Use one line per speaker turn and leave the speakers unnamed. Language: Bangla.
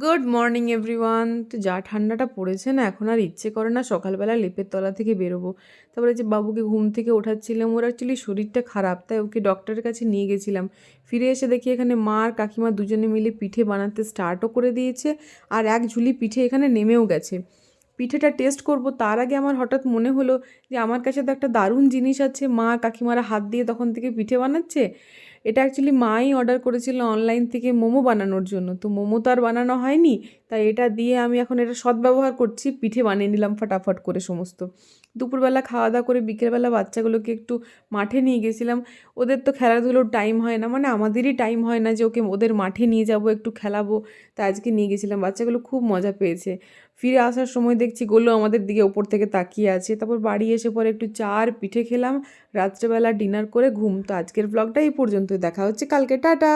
Good morning everyone. তো যা ঠান্ডাটা পড়েছে না, এখন আর ইচ্ছে করে না সকালবেলা লেপের তলা থেকে বেরোবো। তারপরে যে বাবুকে ঘুম থেকে ওঠাচ্ছিলাম, ওর অ্যাকচুয়ালি শরীরটা খারাপ, তাই ওকে ডক্টরের কাছে নিয়ে গেছিলাম। ফিরে এসে দেখি এখানে মা আর কাকিমা দুজনে মিলে পিঠে বানাতে স্টার্টও করে দিয়েছে, আর এক ঝুলি পিঠে এখানে নেমেও গেছে। পিঠেটা টেস্ট করব তার আগে আমার হঠাৎ মনে হলো যে আমার কাছে তো একটা দারুণ জিনিস আছে, মা কাকিমারা হাত দিয়ে তখন থেকে পিঠে বানাচ্ছে। এটা অ্যাকচুয়ালি মাই অর্ডার করেছিল অনলাইন থেকে মোমো বানানোর জন্য, তো মোমো তো আর বানানো হয়নি, তাই এটা দিয়ে আমি এখন এটা সদ্ব্যবহার করছি, পিঠে বানিয়ে নিলাম ফটাফট করে সমস্ত। দুপুরবেলা খাওয়া দাওয়া করে বিকেলবেলা বাচ্চাগুলোকে একটু মাঠে নিয়ে গেছিলাম। ওদের তো খেলাধুলোর টাইম হয় না, মানে আমাদেরই টাইম হয় না যে ওকে ওদের মাঠে নিয়ে যাব একটু খেলাবো, তাই আজকে নিয়ে গেছিলাম। বাচ্চাগুলো খুব মজা পেয়েছে। ফিরে আসার সময় দেখছি গোলু আমাদের দিকে ওপর থেকে তাকিয়ে আছে। তারপর বাড়ি এসে পরে একটু চা আর পিঠে খেলাম, রাত্রেবেলা ডিনার করে ঘুম। তো আজকের ব্লগটা এই পর্যন্তই, দেখা হচ্ছে কালকে, টাটা।